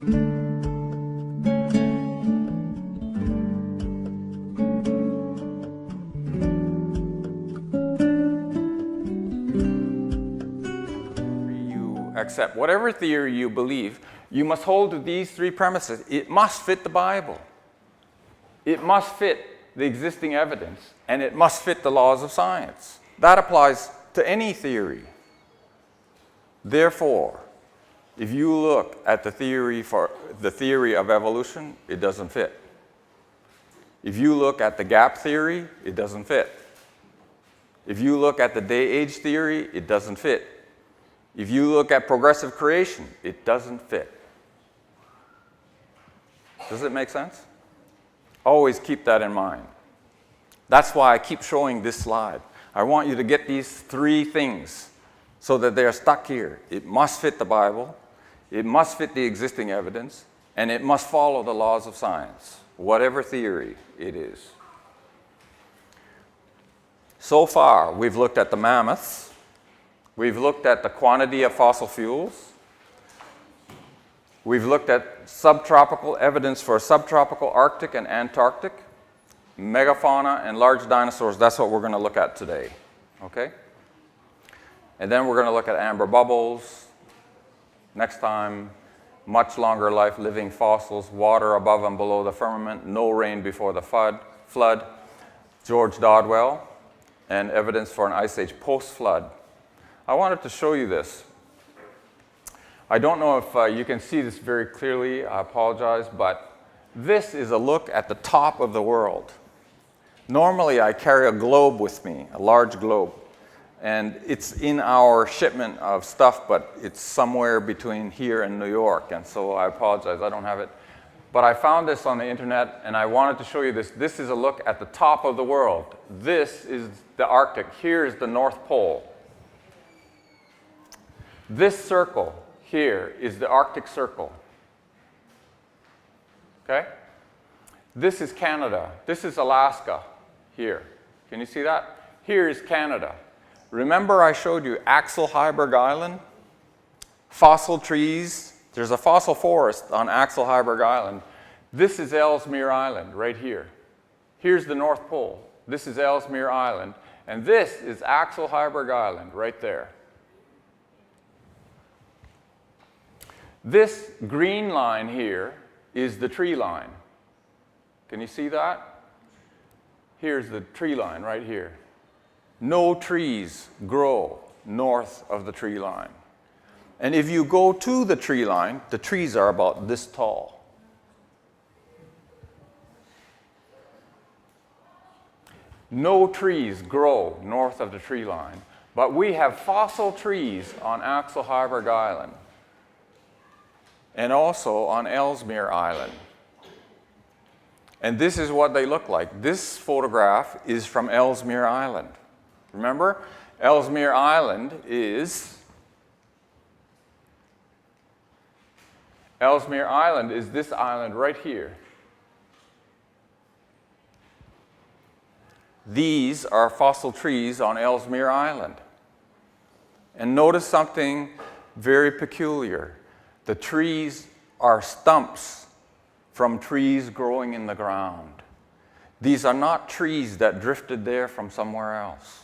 You accept whatever theory you believe, you must hold to these three premises. It must fit the Bible. It must fit the existing evidence, and it must fit the laws of science. That applies to any theory. Therefore, if you look at the theory of evolution, it doesn't fit. If you look at the gap theory, it doesn't fit. If you look at the day-age theory, it doesn't fit. If you look at progressive creation, it doesn't fit. Does it make sense? Always keep that in mind. That's why I keep showing this slide. I want you to get these three things so that they're stuck here. It must fit the Bible, it must fit the existing evidence, and it must follow the laws of science, whatever theory it is. So far, we've looked at the mammoths, we've looked at the quantity of fossil fuels, we've looked at subtropical evidence for subtropical Arctic and Antarctic, megafauna and large dinosaurs. That's what we're going to look at today, okay? And then we're going to look at amber bubbles. Next time, much longer life living fossils, water above and below the firmament, no rain before the flood, George Dodwell, and evidence for an ice age post-flood. I wanted to show you this. I don't know if you can see this very clearly, I apologize, but this is a look at the top of the world. Normally I carry a globe with me, a large globe, and it's in our shipment of stuff, but it's somewhere between here and New York, and so I apologize, I don't have it. But I found this on the internet, and I wanted to show you this. This is a look at the top of the world. This is the Arctic. Here's the North Pole. This circle here is the Arctic Circle. Okay? This is Canada. This is Alaska here. Can you see that? Here is Canada. Remember I showed you Axel Heiberg Island? Fossil trees. There's a fossil forest on Axel Heiberg Island. This is Ellesmere Island right here. Here's the North Pole. This is Ellesmere Island. And this is Axel Heiberg Island right there. This green line here is the tree line. Can you see that? Here's the tree line right here. No trees grow north of the tree line. And if you go to the tree line, the trees are about this tall. No trees grow north of the tree line, but we have fossil trees on Axel Heiberg Island and also on Ellesmere Island. And this is what they look like. This photograph is from Ellesmere Island. Remember, Ellesmere Island is this island right here. These are fossil trees on Ellesmere Island. And notice something very peculiar. The trees are stumps from trees growing in the ground. These are not trees that drifted there from somewhere else.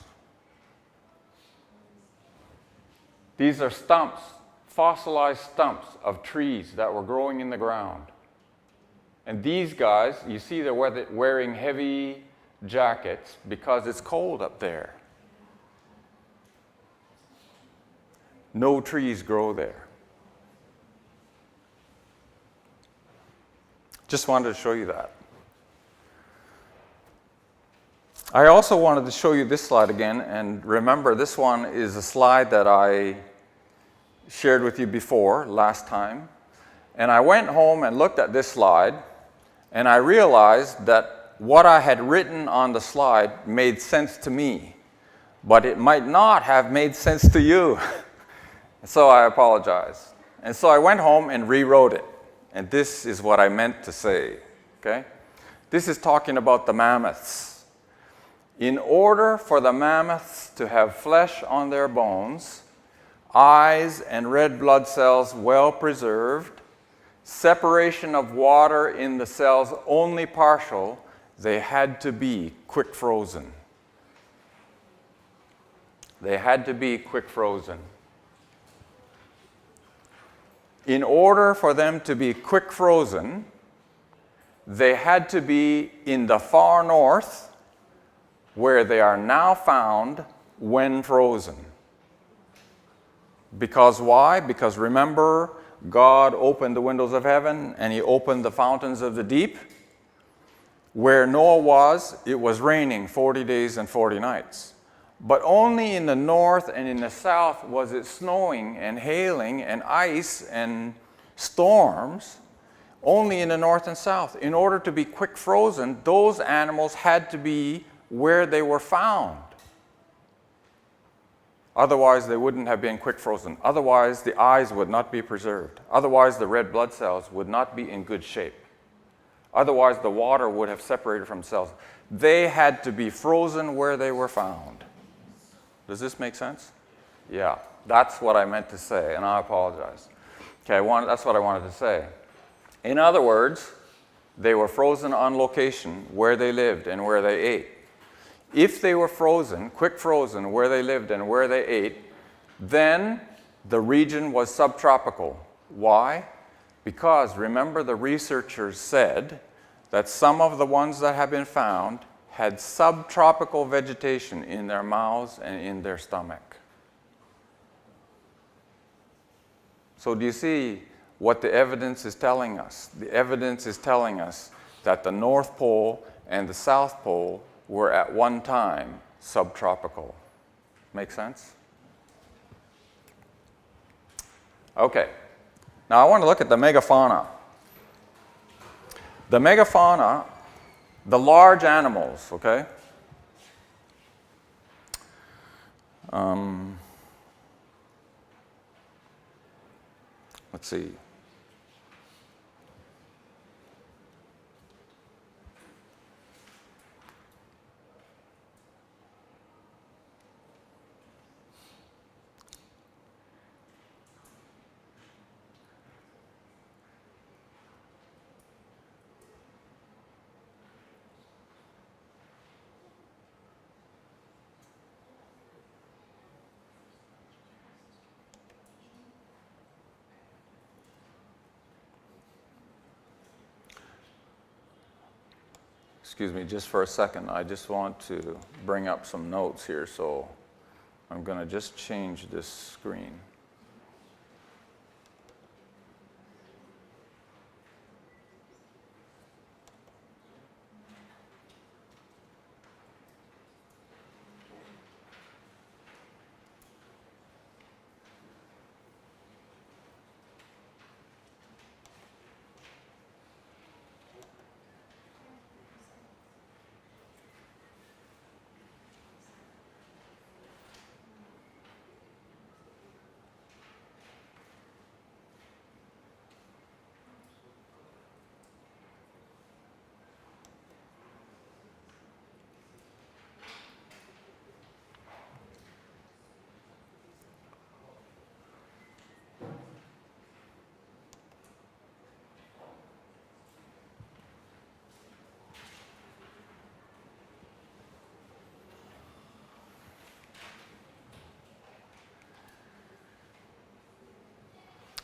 These are stumps, fossilized stumps of trees that were growing in the ground. And these guys, you see they're wearing heavy jackets because it's cold up there. No trees grow there. Just wanted to show you that. I also wanted to show you this slide again, and remember this one is a slide that I shared with you before last time. And I went home and looked at this slide, and I realized that what I had written on the slide made sense to me, but it might not have made sense to you. So I apologize. And so I went home and rewrote it. And this is what I meant to say, okay? This is talking about the mammoths. In order for the mammoths to have flesh on their bones, eyes and red blood cells well preserved, separation of water in the cells only partial, they had to be quick frozen. They had to be quick frozen. In order for them to be quick frozen, they had to be in the far north, where they are now found when frozen. Because why? Because remember, God opened the windows of heaven and He opened the fountains of the deep. Where Noah was, it was raining 40 days and 40 nights. But only in the north and in the south was it snowing and hailing and ice and storms. Only in the north and south. In order to be quick frozen, those animals had to be where they were found. Otherwise, they wouldn't have been quick frozen. Otherwise, the eyes would not be preserved. Otherwise, the red blood cells would not be in good shape. Otherwise, the water would have separated from cells. They had to be frozen where they were found. Does this make sense? Yeah, that's what I meant to say, and I apologize. Okay, that's what I wanted to say. In other words, they were frozen on location where they lived and where they ate. If they were frozen, quick frozen, where they lived and where they ate, then the region was subtropical. Why? Because, remember, the researchers said that some of the ones that have been found had subtropical vegetation in their mouths and in their stomach. So do you see what the evidence is telling us? The evidence is telling us that the North Pole and the South Pole were at one time subtropical. Make sense? Okay. Now I want to look at the megafauna. The megafauna, the large animals, okay? Let's see. Excuse me just for a second. I just want to bring up some notes here, so I'm going to just change this screen.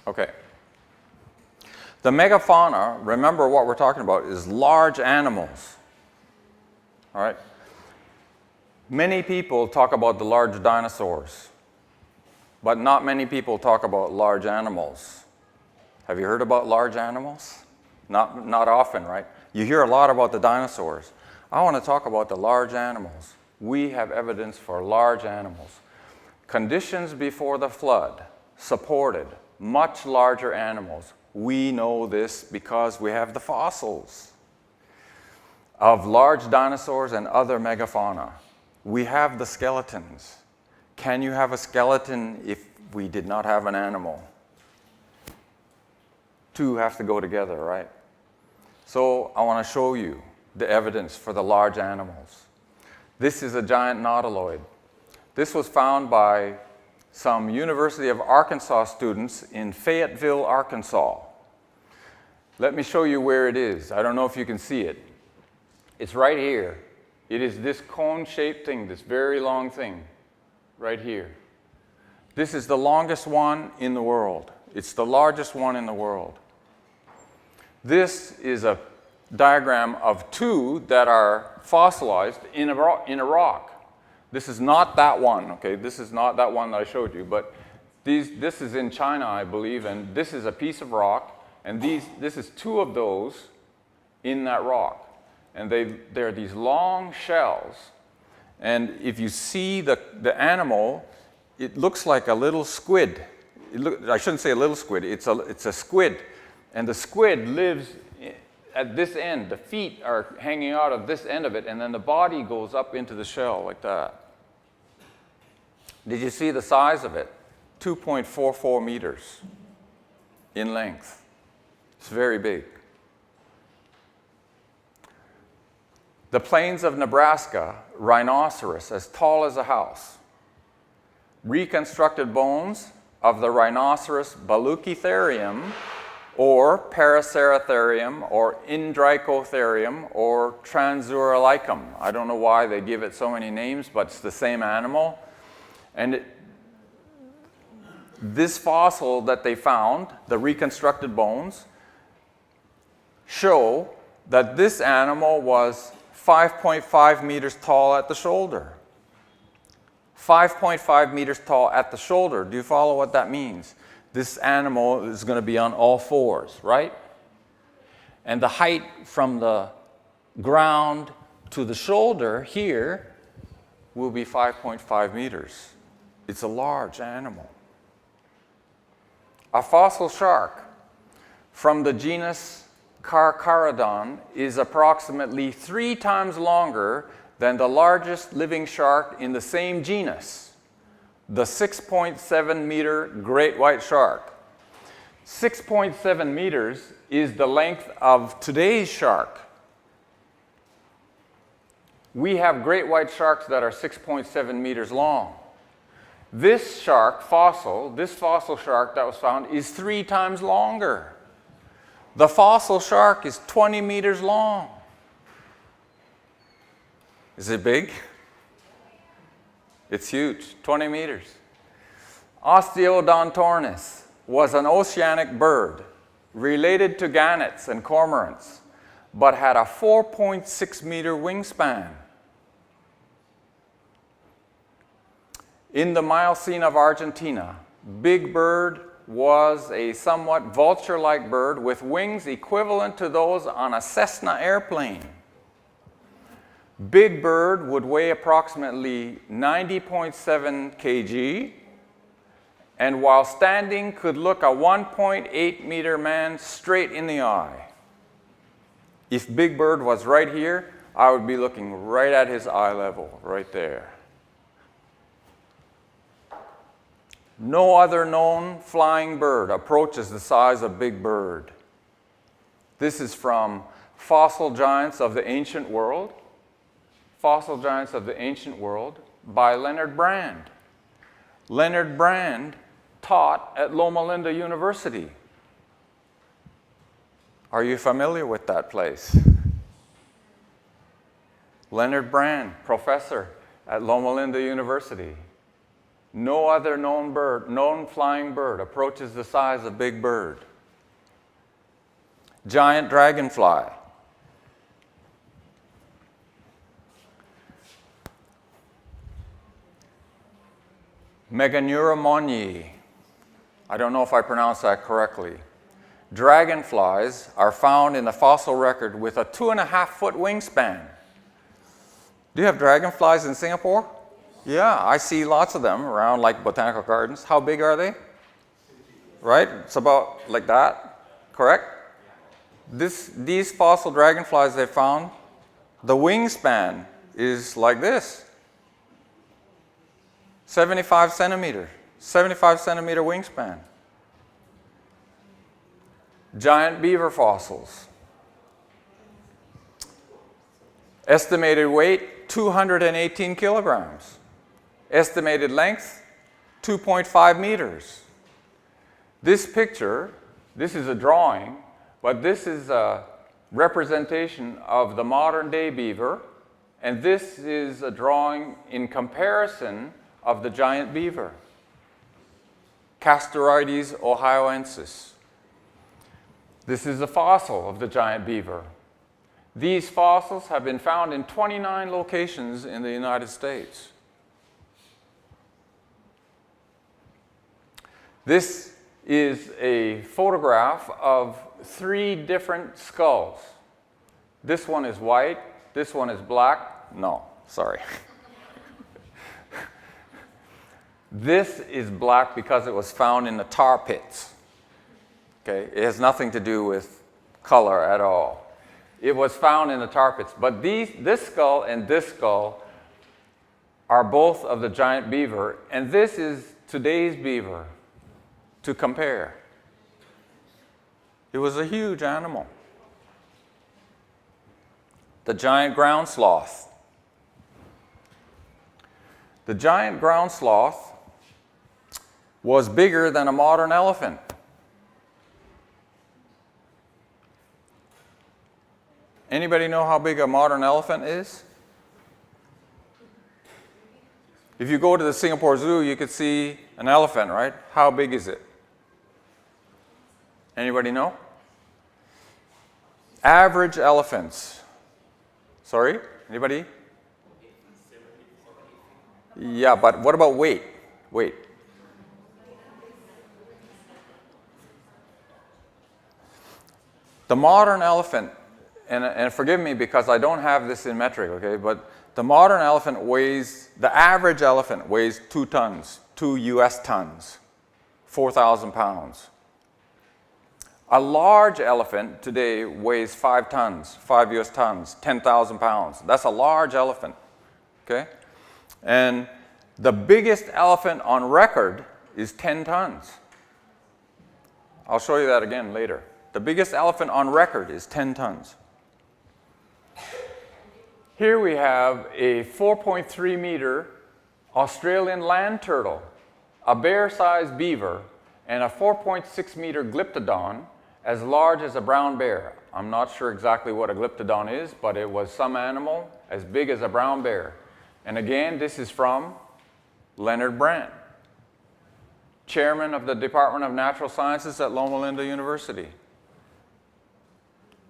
Okay. The megafauna, remember what we're talking about, is large animals. All right? Many people talk about the large dinosaurs, but not many people talk about large animals. Have you heard about large animals? Not often, right? You hear a lot about the dinosaurs. I want to talk about the large animals. We have evidence for large animals. Conditions before the flood supported much larger animals. We know this because we have the fossils of large dinosaurs and other megafauna. We have the skeletons. Can you have a skeleton if we did not have an animal? Two have to go together, right? So I want to show you the evidence for the large animals. This is a giant nautiloid. This was found by some University of Arkansas students in Fayetteville, Arkansas. Let me show you where it is. I don't know if you can see it. It's right here. It is this cone-shaped thing, this very long thing, right here. This is the longest one in the world. It's the largest one in the world. This is a diagram of two that are fossilized in a rock. This is not that one, okay? This is not that one that I showed you, but this is in China, I believe, and this is a piece of rock, and this is two of those in that rock. And they're these long shells, and if you see the animal, it looks like a little squid. I shouldn't say a little squid, it's a squid, and the squid lives at this end. The feet are hanging out of this end of it, and then the body goes up into the shell like that. Did you see the size of it? 2.44 meters in length. It's very big. The plains of Nebraska, rhinoceros as tall as a house. Reconstructed bones of the rhinoceros Baluchitherium or Paraceratherium or Indricotherium or Transuricum. I don't know why they give it so many names, but it's the same animal. And this fossil that they found, the reconstructed bones, show that this animal was 5.5 meters tall at the shoulder. 5.5 meters tall at the shoulder. Do you follow what that means? This animal is going to be on all fours, right? And the height from the ground to the shoulder here will be 5.5 meters. It's a large animal. A fossil shark from the genus Carcharodon is approximately 3 times longer than the largest living shark in the same genus, the 6.7 meter great white shark. 6.7 meters is the length of today's shark. We have great white sharks that are 6.7 meters long. This shark fossil, this fossil shark that was found, is 3 times longer. The fossil shark is 20 meters long. Is it big? It's huge, 20 meters. Osteodontornis was an oceanic bird related to gannets and cormorants, but had a 4.6 meter wingspan. In the Miocene of Argentina, Big Bird was a somewhat vulture-like bird with wings equivalent to those on a Cessna airplane. Big Bird would weigh approximately 90.7 kg, and while standing could look a 1.8 meter man straight in the eye. If Big Bird was right here, I would be looking right at his eye level, right there. No other known flying bird approaches the size of Big Bird. This is from Fossil Giants of the Ancient World. Fossil Giants of the Ancient World by Leonard Brand. Leonard Brand taught at Loma Linda University. Are you familiar with that place? Leonard Brand, professor at Loma Linda University. No other known flying bird approaches the size of Big Bird. Giant dragonfly. Meganeura monyi. I don't know if I pronounced that correctly. Dragonflies are found in the fossil record with a 2.5-foot wingspan. Do you have dragonflies in Singapore? Yeah, I see lots of them around like botanical gardens. How big are they? Right? It's about like that, correct? These fossil dragonflies they found, the wingspan is like this. 75 centimeter wingspan. Giant beaver fossils. Estimated weight, 218 kilograms. Estimated length, 2.5 meters. This picture, this is a drawing but this is a representation of the modern day beaver, and this is a drawing in comparison of the giant beaver, Castorides ohioensis. This is a fossil of the giant beaver. These fossils have been found in 29 locations in the United States. This is a photograph of 3 different skulls. This one is white, this one is black. No, sorry. This is black because it was found in the tar pits. Okay? It has nothing to do with color at all. It was found in the tar pits. But this skull and this skull are both of the giant beaver, and this is today's beaver to compare. It was a huge animal. The giant ground sloth. The giant ground sloth was bigger than a modern elephant. Anybody know how big a modern elephant is? If you go to the Singapore Zoo, you could see an elephant, right? How big is it? Anybody know? Average elephants. Sorry? Anybody? Yeah, but what about weight? Weight. The modern elephant, and forgive me because I don't have this in metric, okay, but the modern elephant weighs, the average elephant weighs 2 tons, 2 US tons, 4,000 pounds. A large elephant today weighs 5 tons, 5 US tons, 10,000 pounds. That's a large elephant, okay? And the biggest elephant on record is 10 tons. I'll show you that again later. The biggest elephant on record is 10 tons. Here we have a 4.3 meter Australian land turtle, a bear-sized beaver, and a 4.6 meter glyptodon as large as a brown bear. I'm not sure exactly what a glyptodon is, but it was some animal as big as a brown bear. And again, this is from Leonard Brandt, chairman of the Department of Natural Sciences at Loma Linda University.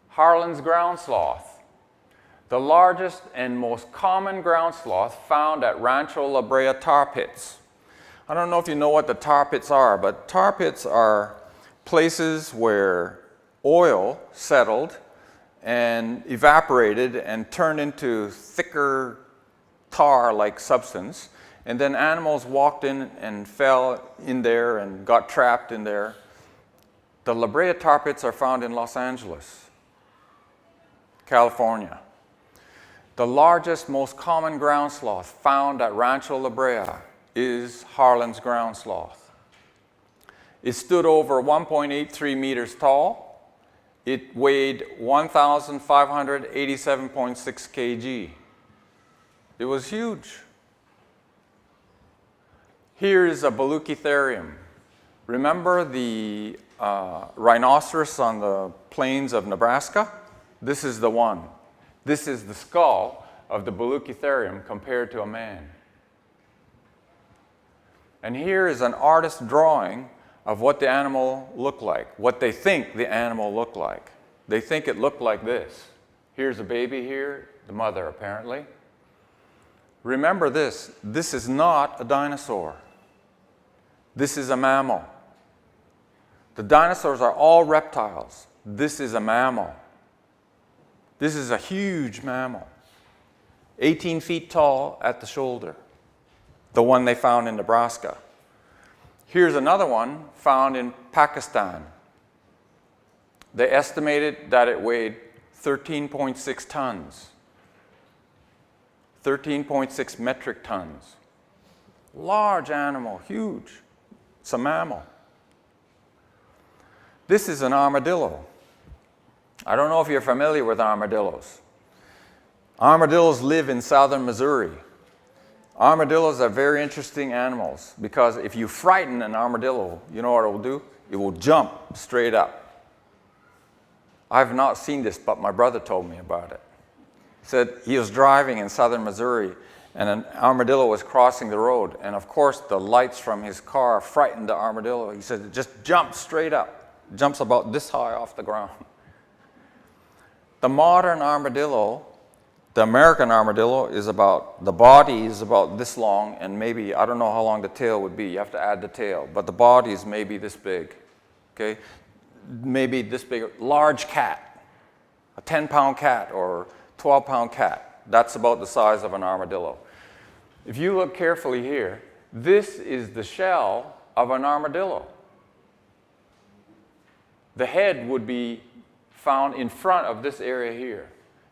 Harlan's ground sloth, the largest and most common ground sloth found at Rancho La Brea tar pits. I don't know if you know what the tar pits are, but tar pits are places where oil settled and evaporated and turned into thicker tar-like substance, and then animals walked in and fell in there and got trapped in there. The La Brea tar pits are found in Los Angeles, California. The largest, most common ground sloth found at Rancho La Brea is Harlan's ground sloth. It stood over 1.83 meters tall. It weighed 1,587.6 kg. It was huge. Here is a Baluchitherium. Remember the rhinoceros on the plains of Nebraska? This is the one. This is the skull of the Baluchitherium compared to a man. And here is an artist's drawing of what the animal looked like, what they think the animal looked like. They think it looked like this. Here's a baby here, the mother apparently. Remember this is not a dinosaur. This is a mammal. The dinosaurs are all reptiles. This is a mammal. This is a huge mammal, 18 feet tall at the shoulder, the one they found in Nebraska. Here's another one found in Pakistan. They estimated that it weighed 13.6 tons, 13.6 metric tons. Large animal, huge. It's a mammal. This is an armadillo. I don't know if you're familiar with armadillos. Armadillos live in southern Missouri. Armadillos are very interesting animals because if you frighten an armadillo, you know what it will do? It will jump straight up. I've not seen this, but my brother told me about it. He said he was driving in southern Missouri, and an armadillo was crossing the road. And of course, the lights from his car frightened the armadillo. He said it just jumped straight up, jumps about this high off the ground. The modern armadillo, the American armadillo, is about, the body is about this long, and maybe, I don't know how long the tail would be. You have to add the tail, but the body is maybe this big, okay? Maybe this big, large cat, a 10-pound cat or 12-pound cat. That's about the size of an armadillo. If you look carefully here, this is the shell of an armadillo. The head would be found in front of this area here,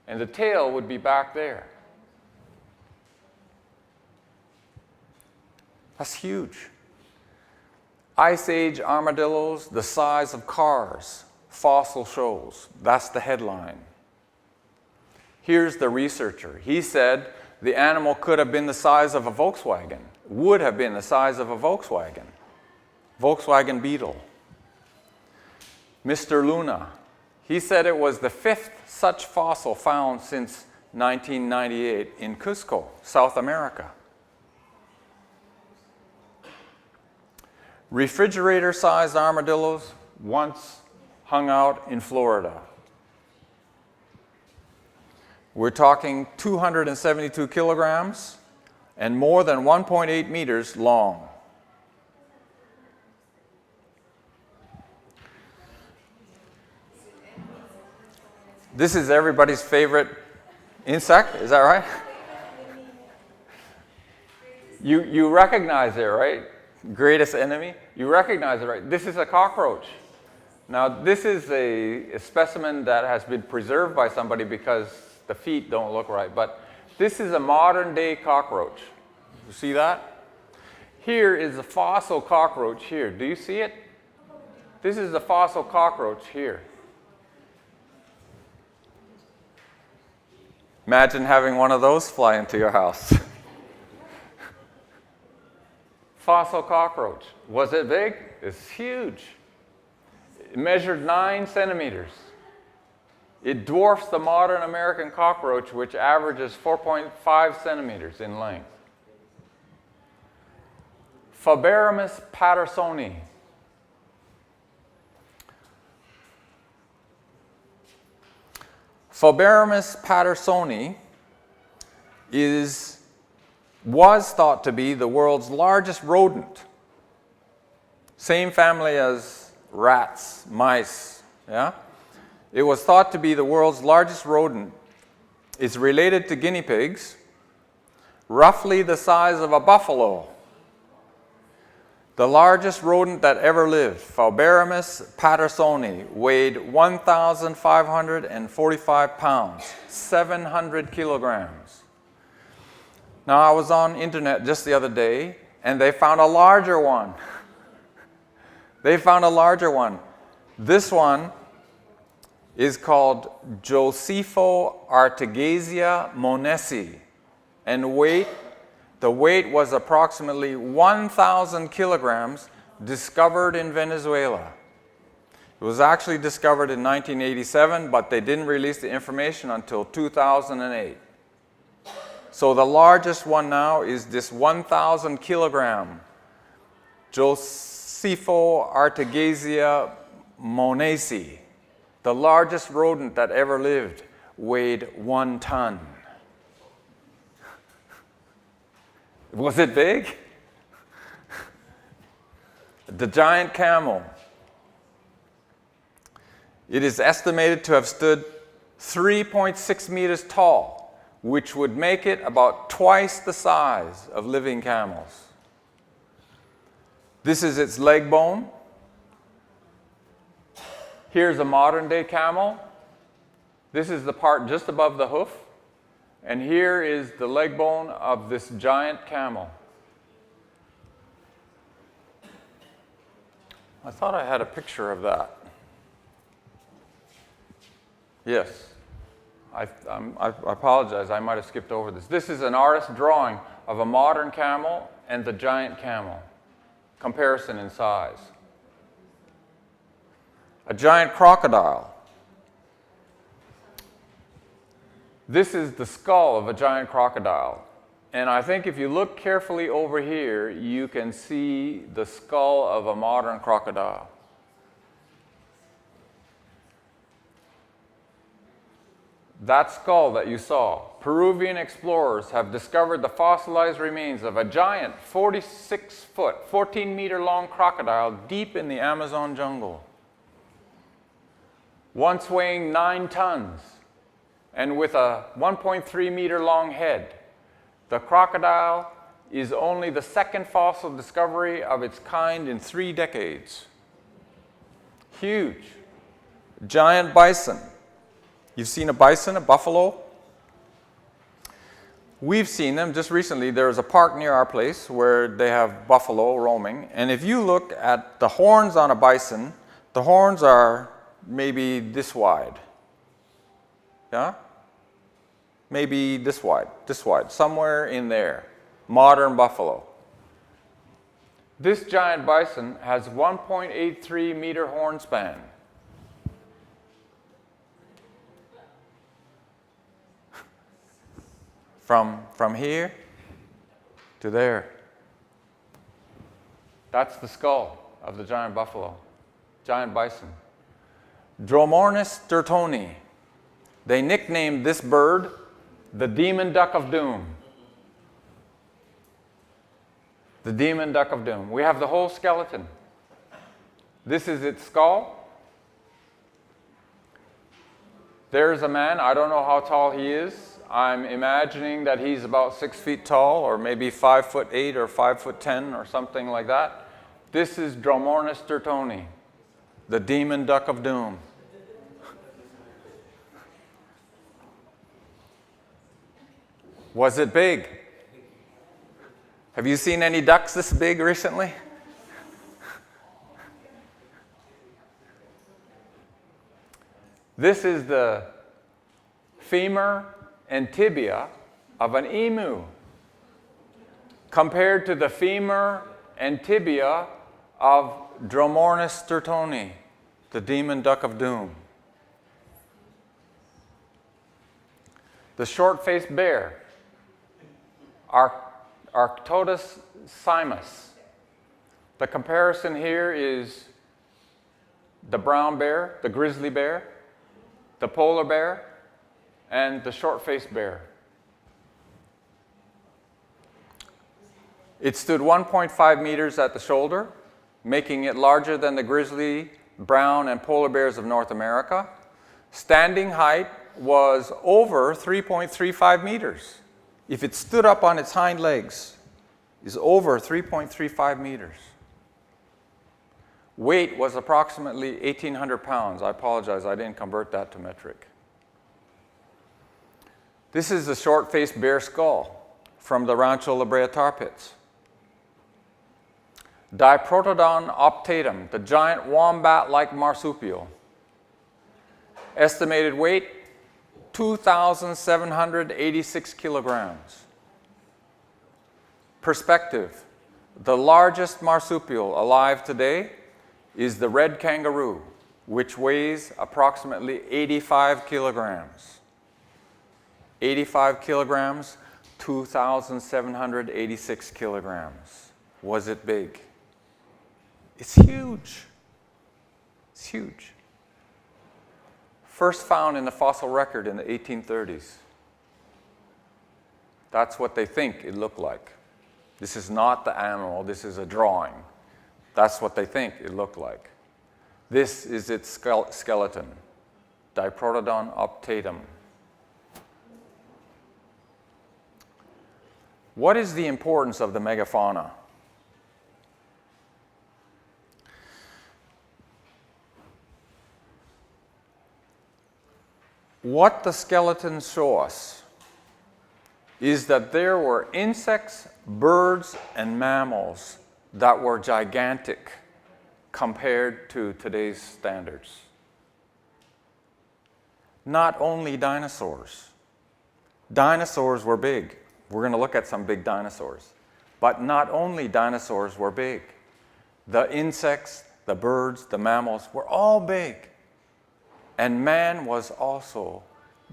and the tail would be back there. That's huge. Ice Age armadillos, the size of cars, fossil shows. That's the headline. Here's the researcher. He said the animal could have been the size of a Volkswagen, would have been the size of a Volkswagen Beetle. Mr. Luna, he said it was the 5th such fossil found since 1998 in Cusco, South America. Refrigerator-sized armadillos once hung out in Florida. We're talking 272 kilograms and more than 1.8 meters long. This is everybody's favorite insect, is that right? You recognize it, right? Greatest enemy? You recognize it, right? This is a cockroach. Now, this is a specimen that has been preserved by somebody because the feet don't look right, but this is a modern-day cockroach. You see that? Here is a fossil cockroach here. Do you see it? This is a fossil cockroach here. Imagine having one of those fly into your house. Fossil cockroach. Was it big? It's huge. It measured 9 centimeters. It dwarfs the modern American cockroach, which averages 4.5 centimeters in length. Phobaramus pattersoni. Phobaramus pattersoni was thought to be the world's largest rodent. Same family as rats, mice, yeah? It was thought to be the world's largest rodent. It's related to guinea pigs, roughly the size of a buffalo. The largest rodent that ever lived, Phobaramus pattersoni, weighed 1,545 pounds, 700 kilograms. Now, I was on internet just the other day, and they found a larger one. They found a larger one. This one is called Josephus artegasia monesi, and the weight was approximately 1,000 kilograms, discovered in Venezuela. It was actually discovered in 1987, but they didn't release the information until 2008. So the largest one now is this 1,000 kilogram Josephus artegasia monesi. The largest rodent that ever lived weighed 1 ton. Was it big? The giant camel. It is estimated to have stood 3.6 meters tall, which would make it about twice the size of living camels. This is its leg bone. Here's a modern-day camel. This is the part just above the hoof. And here is the leg bone of this giant camel. I thought I had a picture of that. Yes. I apologize, I might have skipped over this. This is an artist's drawing of a modern camel and the giant camel. Comparison in size. A giant crocodile. This is the skull of a giant crocodile. And I think if you look carefully over here, you can see the skull of a modern crocodile. That skull that you saw, Peruvian explorers have discovered the fossilized remains of a giant 46-foot, 14-meter-long crocodile deep in the Amazon jungle. Once weighing 9 tons and with a 1.3-meter-long head, the crocodile is only the second fossil discovery of its kind in 3 decades. Huge. Giant bison. You've seen a bison, a buffalo? We've seen them just recently. There's a park near our place where they have buffalo roaming. And if you look at the horns on a bison, the horns are maybe this wide. Yeah? Maybe this wide, somewhere in there. Modern buffalo. This giant bison has 1.83 meter horn span. From here to there. That's the skull of the giant buffalo, giant bison. Dromornis sturtoni. They nicknamed this bird the demon duck of doom. The demon duck of doom. We have the whole skeleton. This is its skull. There's a man, I don't know how tall he is. I'm imagining that he's about 6 feet tall, or maybe 5'8" or 5'10" or something like that. This is Dromornis sturtoni, the demon duck of doom. Was it big? Have you seen any ducks this big recently? This is the femur and tibia of an emu compared to the femur and tibia of Dromornis sturtoni, the demon duck of doom. The short-faced bear, Arctodus simus. The comparison here is the brown bear, the grizzly bear, the polar bear, and the short-faced bear. It stood 1.5 meters at the shoulder, making it larger than the grizzly, brown, and polar bears of North America. Standing height was over 3.35 meters. If it stood up on its hind legs, is over 3.35 meters. Weight was approximately 1,800 pounds. I apologize, I didn't convert that to metric. This is the short-faced bear skull from the Rancho La Brea tar pits. Diprotodon optatum, the giant wombat-like marsupial. Estimated weight, 2,786 kilograms. Perspective, the largest marsupial alive today is the red kangaroo, which weighs approximately 85 kilograms. 85 kilograms, 2,786 kilograms. Was it big? It's huge. It's huge. First found in the fossil record in the 1830s. That's what they think it looked like. This is not the animal, this is a drawing. That's what they think it looked like. This is its skeleton, Diprotodon optatum. What is the importance of the megafauna? What the skeletons show us is that there were insects, birds, and mammals that were gigantic compared to today's standards. Not only dinosaurs. Dinosaurs were big. We're going to look at some big dinosaurs. But not only dinosaurs were big. The insects, the birds, the mammals were all big. And man was also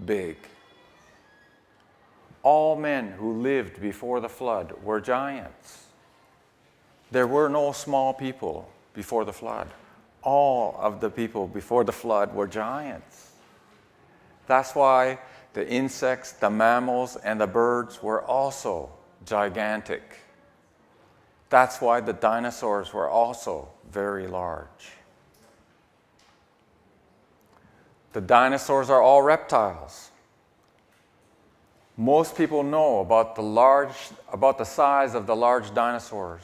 big. all men who lived before the flood were giants. There were no small people before the flood. All of the people before the flood were giants. That's why the insects, the mammals, and the birds were also gigantic. That's why the dinosaurs were also very large. The dinosaurs are all reptiles. Most people know about the size of the large dinosaurs,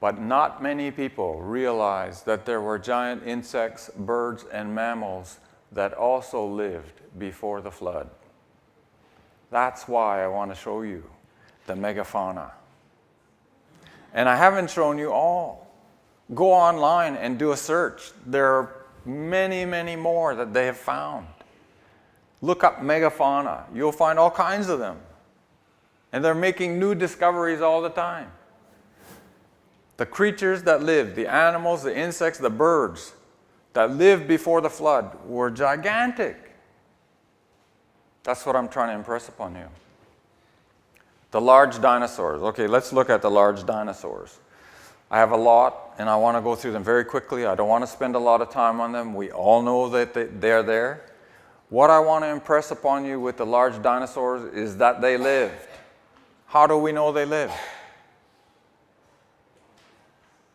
but not many people realize that there were giant insects, birds, and mammals that also lived before the flood. That's why I want to show you the megafauna. And I haven't shown you all. Go online and do a search. There are many, many more that they have found. Look up megafauna. You'll find all kinds of them. And they're making new discoveries all the time. The creatures that lived, the animals, the insects, the birds that lived before the flood were gigantic. That's what I'm trying to impress upon you. The large dinosaurs. Okay, let's look at the large dinosaurs. I have a lot, and I want to go through them very quickly. I don't want to spend a lot of time on them. We all know that they're there. What I want to impress upon you with the large dinosaurs is that they lived. How do we know they lived?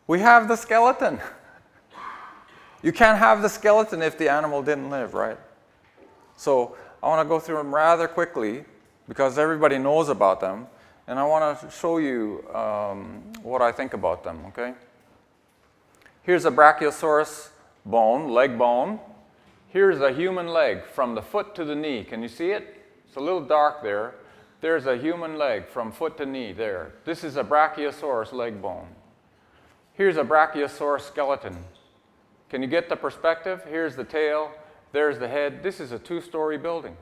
We have the skeleton. You can't have the skeleton if the animal didn't live, right? So I want to go through them rather quickly because everybody knows about them. And I want to show you what I think about them, okay? Here's a Brachiosaurus bone, leg bone. Here's a human leg from the foot to the knee. Can you see it? It's a little dark there. There's a human leg from foot to knee there. This is a Brachiosaurus leg bone. Here's a Brachiosaurus skeleton. Can you get the perspective? Here's the tail. There's the head. This is a 2-story building.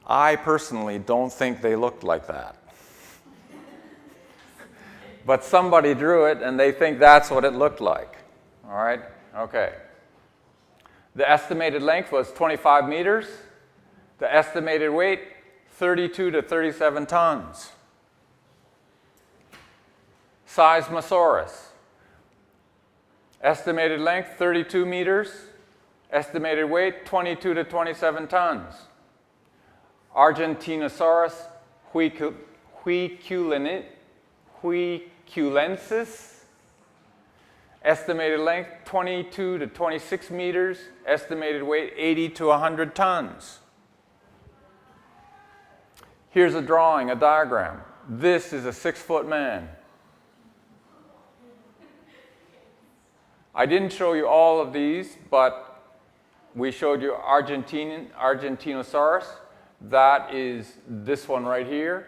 I personally don't think they looked like that. But somebody drew it and they think that's what it looked like. All right? Okay. The estimated length was 25 meters. The estimated weight, 32 to 37 tons. Seismosaurus. Estimated length, 32 meters. Estimated weight, 22 to 27 tons. Argentinosaurus huiculensis. Estimated length, 22 to 26 meters. Estimated weight, 80 to 100 tons. Here's a drawing, a diagram. This is a 6-foot man. I didn't show you all of these, but we showed you Argentinosaurus. That is this one right here.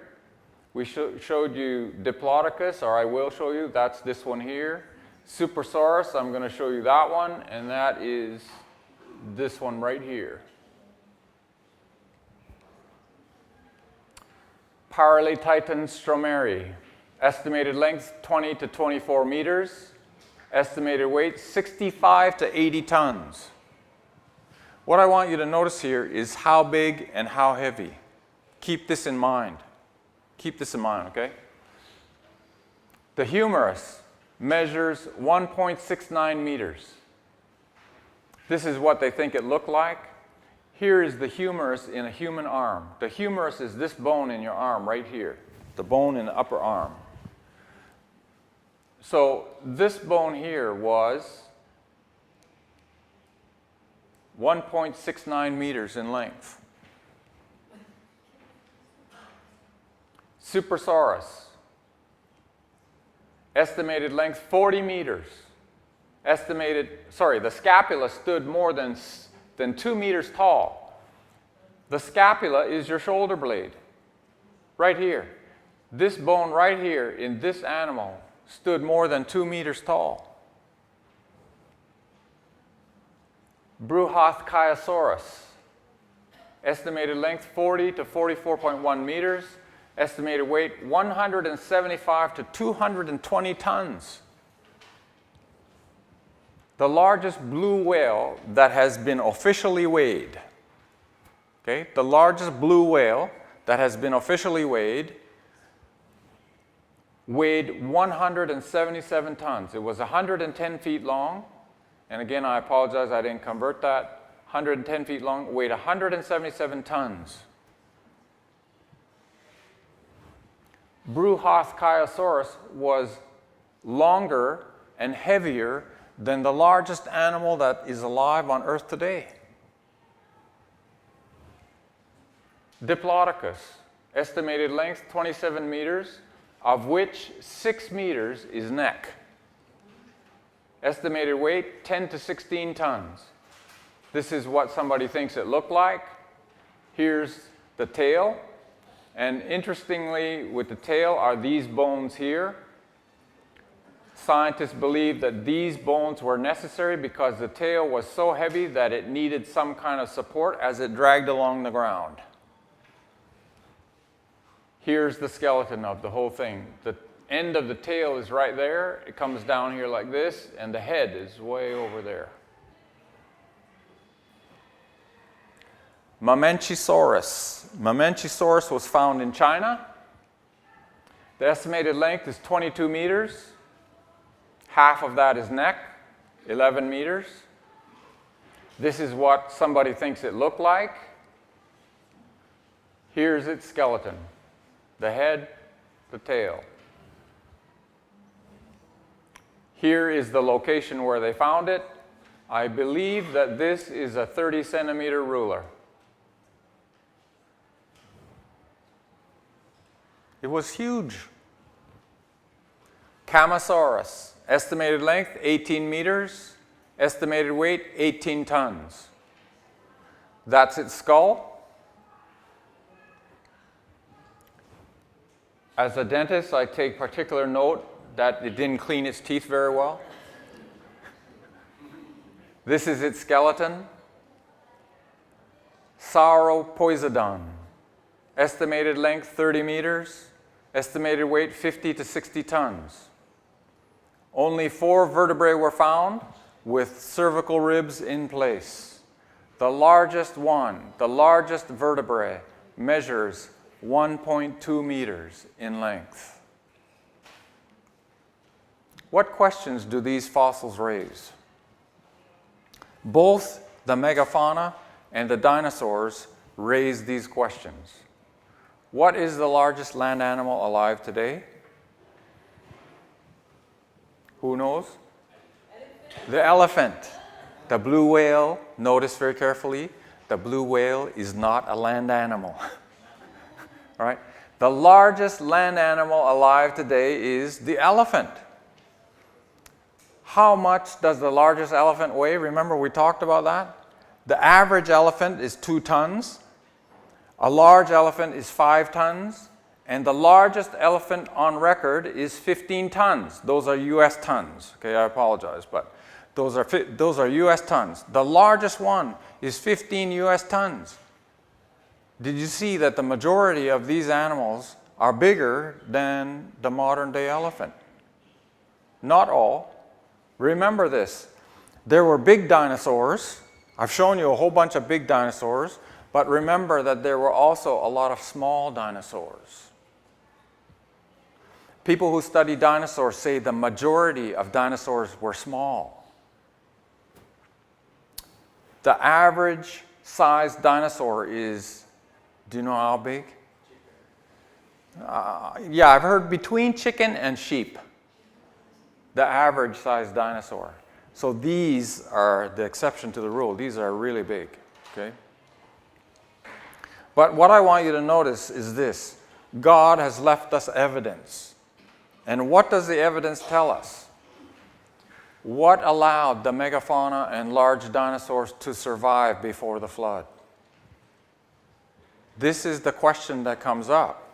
We showed you Diplodocus, or I will show you. That's this one here. Supersaurus, I'm going to show you that one, and that is this one right here. Paralititan stromeri. Estimated length 20 to 24 meters. Estimated weight 65 to 80 tons. What I want you to notice here is how big and how heavy. Keep this in mind. Keep this in mind, okay? The humerus measures 1.69 meters. This is what they think it looked like. Here is the humerus in a human arm. The humerus is this bone in your arm right here, the bone in the upper arm. So this bone here was 1.69 meters in length. Supersaurus, estimated length 40 meters. The scapula stood more than 2 meters tall. The scapula is your shoulder blade, right here. This bone right here in this animal stood more than 2 meters tall. Bruhathkyosaurus, estimated length 40 to 44.1 meters, estimated weight 175 to 220 tons. the largest blue whale that has been officially weighed, okay, the largest blue whale that has been officially weighed 177 tons. It was 110 feet long, and again, I apologize, I didn't convert that. 110 feet long, weighed 177 tons. Bruchhaskiosaurus was longer and heavier than the largest animal that is alive on Earth today. Diplodocus, estimated length 27 meters, of which 6 meters is neck. Estimated weight 10 to 16 tons. This is what somebody thinks it looked like. Here's the tail. And interestingly, with the tail are these bones here. Scientists believe that these bones were necessary because the tail was so heavy that it needed some kind of support as it dragged along the ground. Here's the skeleton of the whole thing. The end of the tail is right there. It comes down here like this, and the head is way over there. Mamenchisaurus. Mamenchisaurus was found in China. The estimated length is 22 meters. Half of that is neck, 11 meters. This is what somebody thinks it looked like. Here's its skeleton. The head, the tail. Here is the location where they found it. I believe that this is a 30-centimeter ruler. It was huge. Camosaurus, estimated length 18 meters, estimated weight 18 tons. That's its skull. As a dentist, I take particular note that it didn't clean its teeth very well. This is its skeleton. Sauroposeidon, estimated length 30 meters, estimated weight 50 to 60 tons. Only 4 vertebrae were found with cervical ribs in place. The largest one, the largest vertebrae, measures 1.2 meters in length. What questions do these fossils raise? Both the megafauna and the dinosaurs raise these questions. What is the largest land animal alive today? Who knows? The elephant. The blue whale, notice very carefully, the blue whale is not a land animal. All right? The largest land animal alive today is the elephant. How much does the largest elephant weigh? Remember we talked about that? The average elephant is 2 tons. A large elephant is 5 tons. And the largest elephant on record is 15 tons. Those are US tons. Okay, I apologize, but those are US tons. The largest one is 15 US tons. Did you see that the majority of these animals are bigger than the modern day elephant? Not all. Remember this. There were big dinosaurs. I've shown you a whole bunch of big dinosaurs, but remember that there were also a lot of small dinosaurs. People who study dinosaurs say the majority of dinosaurs were small. The average size dinosaur is, do you know how big? Yeah, I've heard between chicken and sheep, the average size dinosaur. So these are the exception to the rule. These are really big, okay? But what I want you to notice is this. God has left us evidence. And what does the evidence tell us? What allowed the megafauna and large dinosaurs to survive before the flood? This is the question that comes up.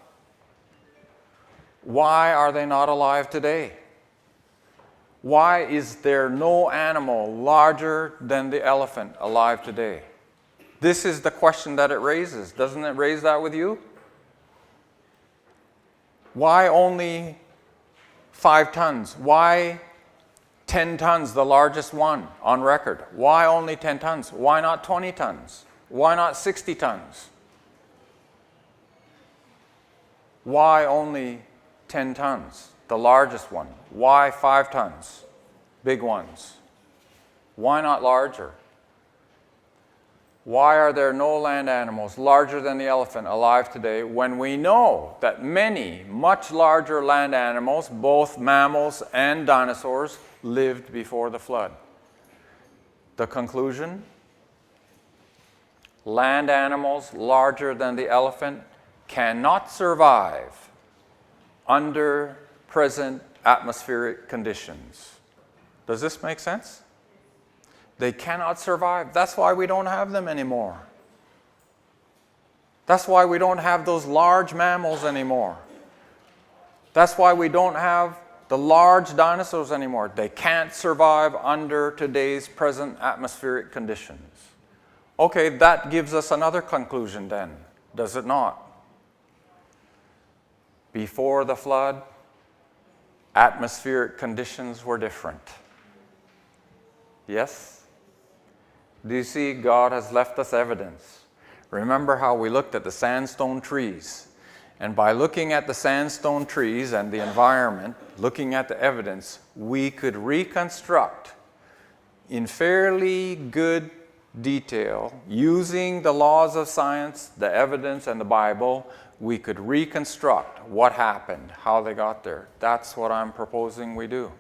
Why are they not alive today? Why is there no animal larger than the elephant alive today? This is the question that it raises. Doesn't it raise that with you? Why only 5 tons? Why 10 tons, the largest one on record. Why only 10 tons? Why not 20 tons? Why not 60 tons? Why only 10 tons, the largest one? Why 5 tons, big ones? Why not larger? Why are there no land animals larger than the elephant alive today when we know that many much larger land animals, both mammals and dinosaurs, lived before the flood? The conclusion? Land animals larger than the elephant cannot survive under present atmospheric conditions. Does this make sense? They cannot survive. That's why we don't have them anymore. That's why we don't have those large mammals anymore. That's why we don't have the large dinosaurs anymore. They can't survive under today's present atmospheric conditions. Okay, that gives us another conclusion then, does it not? Before the flood, atmospheric conditions were different. Yes? Do you see, God has left us evidence. Remember how we looked at the sandstone trees. And by looking at the sandstone trees and the environment, looking at the evidence, we could reconstruct in fairly good detail, using the laws of science, the evidence, and the Bible, we could reconstruct what happened, how they got there. That's what I'm proposing we do.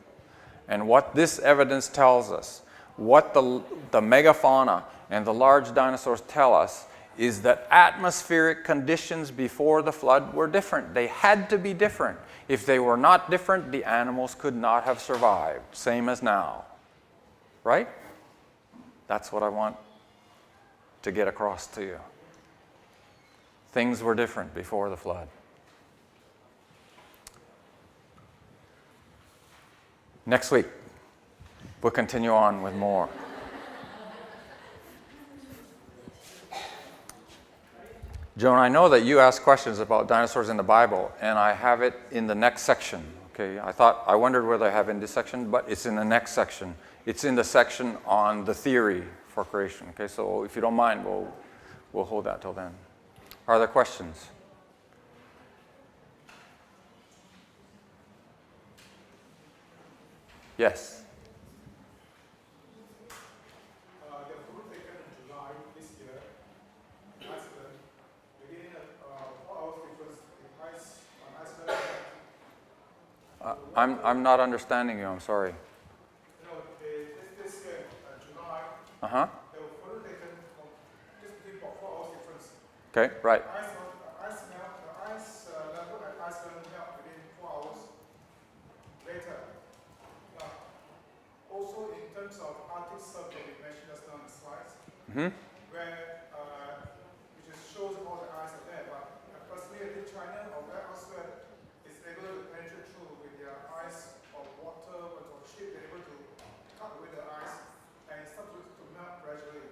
And what this evidence tells us, what the megafauna and the large dinosaurs tell us, is that atmospheric conditions before the flood were different. They had to be different. If they were not different, the animals could not have survived, same as now. Right? That's what I want to get across to you. Things were different before the flood. Next week, we'll continue on with more. Joan, I know that you asked questions about dinosaurs in the Bible, and I have it in the next section. Okay, I wondered whether I have in this section, but it's in the next section. It's in the section on the theory for creation. Okay, so if you don't mind, we'll hold that till then. Are there questions? Yes. The photo taken in July this year, Iceland, beginning at 4 hours difference in ice on Iceland. I'm not understanding you. I'm sorry. This year, July, Uh huh. there were photo taken just between 4 hours difference. Okay. Right. The ice level at Iceland melt within 4 hours later. Also, in terms of Arctic Circle, we mentioned just now in the slides, where it just shows all the ice are there. But personally, I think China or where elsewhere is able to penetrate through with their ice or water or ship, they're able to cut away the ice and start to melt gradually.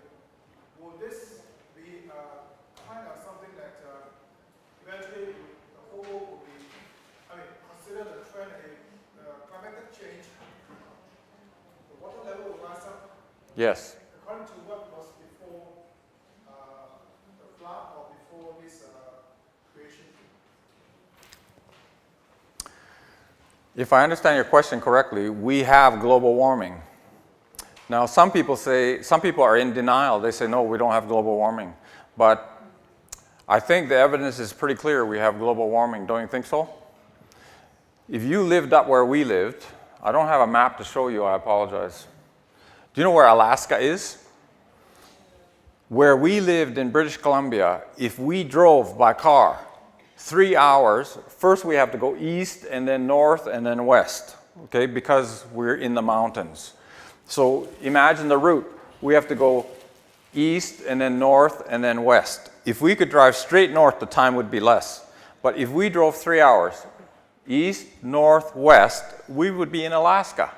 Will this be kind of something that eventually the whole world will be, consider the trend a climatic change? The water level will rise up. Yes. According to what was before the flood or before this creation. If I understand your question correctly, we have global warming. Now, some people are in denial. They say, no, we don't have global warming. But I think the evidence is pretty clear we have global warming. Don't you think so? If you lived up where we lived, I don't have a map to show you, I apologize. Do you know where Alaska is? Where we lived in British Columbia, if we drove by car 3 hours, first we have to go east and then north and then west, okay, because we're in the mountains. So imagine the route. We have to go east and then north and then west. If we could drive straight north, the time would be less. But if we drove 3 hours, east, north, west, we would be in Alaska.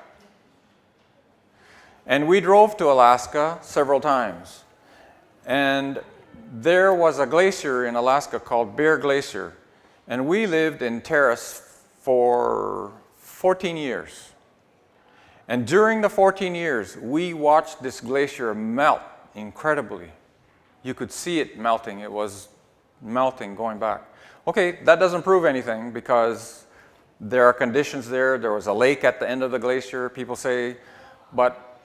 And we drove to Alaska several times. And there was a glacier in Alaska called Bear Glacier. And we lived in Terrace for 14 years. And during the 14 years, we watched this glacier melt incredibly. You could see it melting. It was melting going back. Okay, that doesn't prove anything because there are conditions there. There was a lake at the end of the glacier, people say. But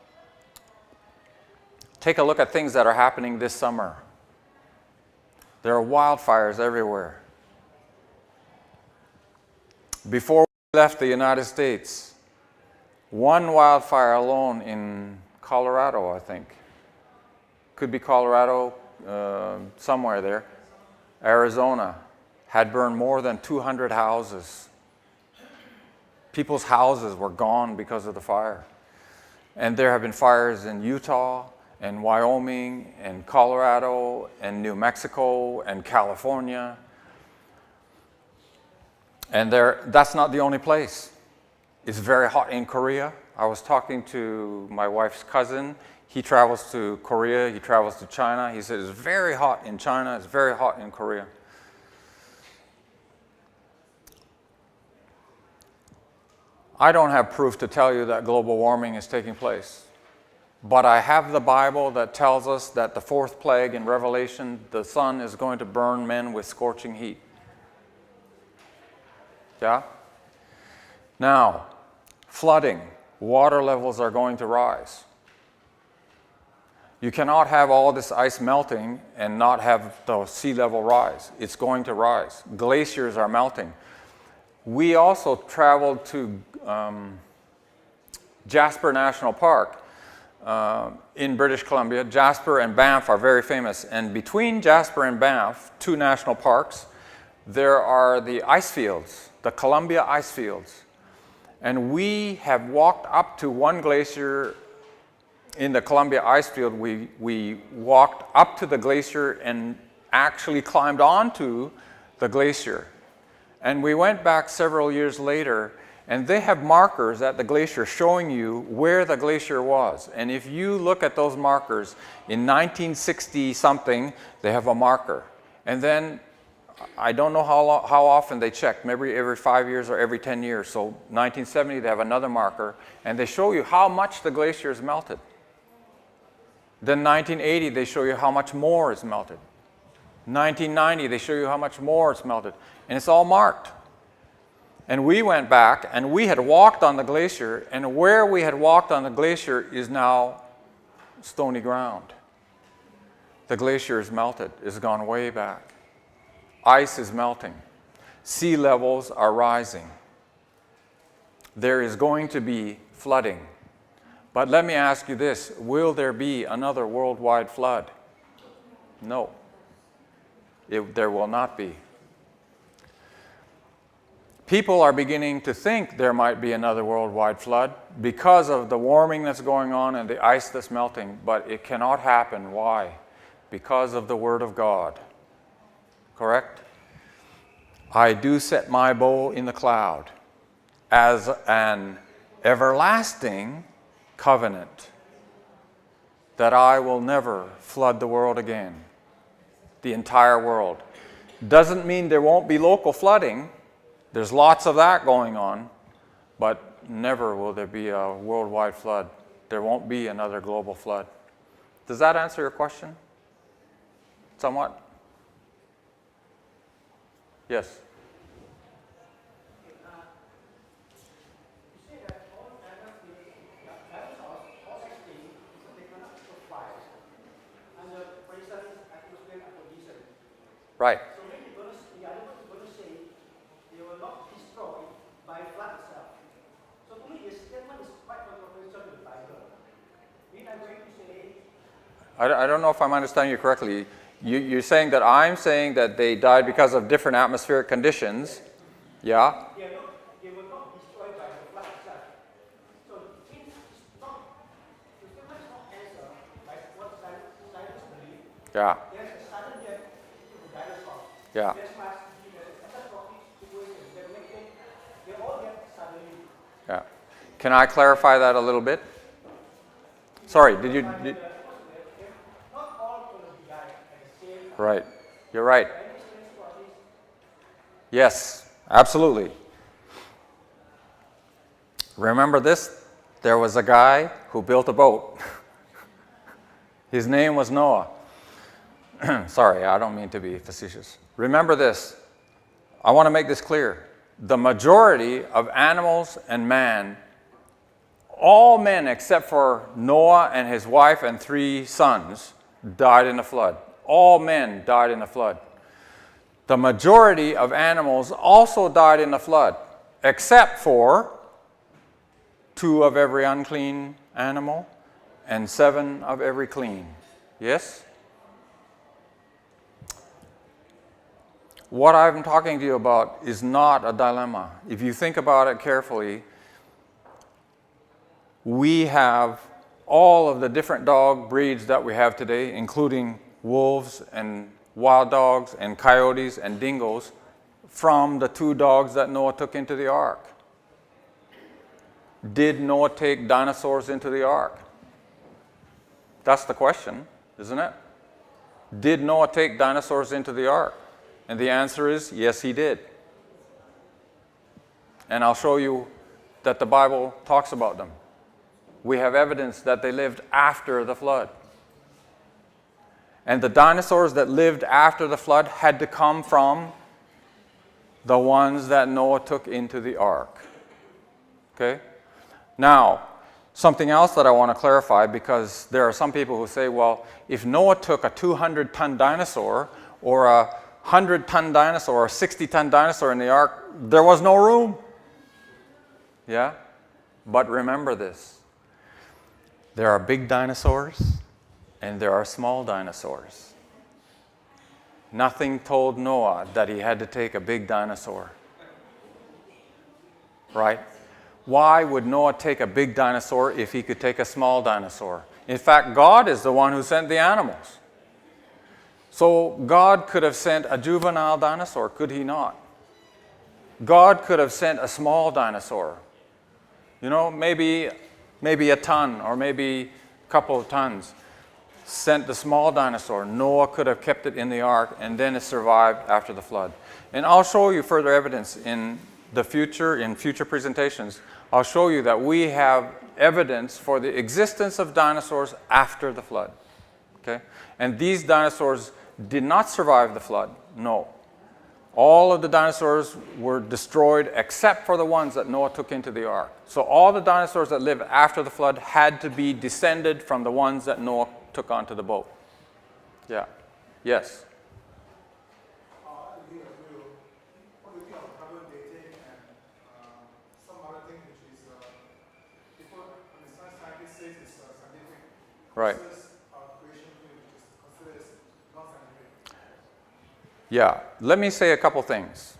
take a look at things that are happening this summer. There are wildfires everywhere. Before we left the United States, one wildfire alone in Colorado, I think, could be Colorado, somewhere there, Arizona, had burned more than 200 houses. People's houses were gone because of the fire. And there have been fires in Utah, and Wyoming, and Colorado, and New Mexico, and California. And that's not the only place. It's very hot in Korea. I was talking to my wife's cousin. He travels to Korea, he travels to China. He said it's very hot in China, it's very hot in Korea. I don't have proof to tell you that global warming is taking place. But I have the Bible that tells us that the fourth plague in Revelation, the sun is going to burn men with scorching heat. Yeah? Now, flooding, water levels are going to rise. You cannot have all this ice melting and not have the sea level rise. It's going to rise. Glaciers are melting. We also traveled to Jasper National Park in British Columbia. Jasper and Banff are very famous. And between Jasper and Banff, two national parks, there are the ice fields, the Columbia ice fields. And we have walked up to one glacier in the Columbia ice field. We walked up to the glacier and actually climbed onto the glacier. And we went back several years later, and they have markers at the glacier showing you where the glacier was. And if you look at those markers, in 1960 something, they have a marker. And then I don't know how often they check, maybe every 5 years or every 10 years. So 1970, they have another marker, and they show you how much the glacier is melted. Then 1980, they show you how much more is melted. 1990, they show you how much more it's melted. And it's all marked. And we went back, and we had walked on the glacier, and where we had walked on the glacier is now stony ground. The glacier is melted. It's gone way back. Ice is melting. Sea levels are rising. There is going to be flooding. But let me ask you this, will there be another worldwide flood? No. There will not be. People are beginning to think there might be another worldwide flood because of the warming that's going on and the ice that's melting, but it cannot happen. Why? Because of the Word of God. Correct? I do set my bow in the cloud as an everlasting covenant that I will never flood the world again, the entire world. Doesn't mean there won't be local flooding. There's lots of that going on, but never will there be a worldwide flood. There won't be another global flood. Does that answer your question? Somewhat? Yes. Right. So maybe the other one is going to say they were not destroyed by flood itself. So to me, this statement is quite controversial in the Bible. Then I'm going to say... I don't know if I'm understanding you correctly. You're saying that I'm saying that they died because of different atmospheric conditions. Yeah? They were not destroyed by the flood itself. So it means it's not, the statement is not answered by what scientists believe. Yeah. There's a sudden death to the dinosaurs. Yeah. There's a catastrophic situation. They all get suddenly. Yeah. Can I clarify that a little bit? Sorry, did you... Not all going to die at the same time. Right. You're right. Yes, absolutely. Remember this, there was a guy who built a boat. His name was Noah. Sorry, I don't mean to be facetious. Remember this. I want to make this clear. The majority of animals and man, all men except for Noah and his wife and 3 sons, died in the flood. All men died in the flood. The majority of animals also died in the flood, except for 2 of every unclean animal and 7 of every clean. Yes? What I'm talking to you about is not a dilemma. If you think about it carefully, we have all of the different dog breeds that we have today, including wolves and wild dogs and coyotes and dingoes, from the 2 dogs that Noah took into the ark. Did Noah take dinosaurs into the ark? That's the question, isn't it? Did Noah take dinosaurs into the ark? And the answer is yes, he did. And I'll show you that the Bible talks about them. We have evidence that they lived after the flood. And the dinosaurs that lived after the flood had to come from the ones that Noah took into the ark. Okay? Now, something else that I want to clarify, because there are some people who say, well, if Noah took a 200-ton dinosaur or a 100-ton dinosaur or a 60-ton dinosaur in the ark, there was no room. Yeah? But remember this. There are big dinosaurs and there are small dinosaurs. Nothing told Noah that he had to take a big dinosaur. Right? Why would Noah take a big dinosaur if he could take a small dinosaur? In fact, God is the one who sent the animals. So God could have sent a juvenile dinosaur, could he not? God could have sent a small dinosaur. You know, maybe a ton or maybe a couple of tons. Sent the small dinosaur. Noah could have kept it in the ark and then it survived after the flood. And I'll show you further evidence in the future, in future presentations. I'll show you that we have evidence for the existence of dinosaurs after the flood. Okay? And these dinosaurs did not survive the flood. No. All of the dinosaurs were destroyed except for the ones that Noah took into the ark. So all the dinosaurs that lived after the flood had to be descended from the ones that Noah took onto the boat. Yeah. Yes? What do you think of carbon dating and some other thing which is, people, scientists say it's scientific. Right. Versus creation theory, which is considered as non-scientific. Yeah. Let me say a couple things.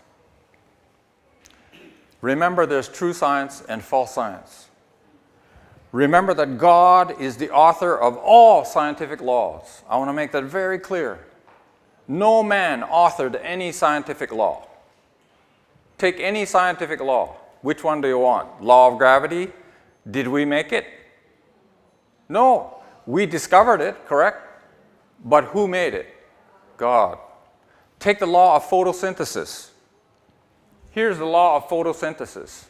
Remember, there's true science and false science. Remember that God is the author of all scientific laws. I want to make that very clear. No man authored any scientific law. Take any scientific law. Which one do you want? Law of gravity? Did we make it? No. We discovered it, correct? But who made it? God. Take the law of photosynthesis. Here's the law of photosynthesis.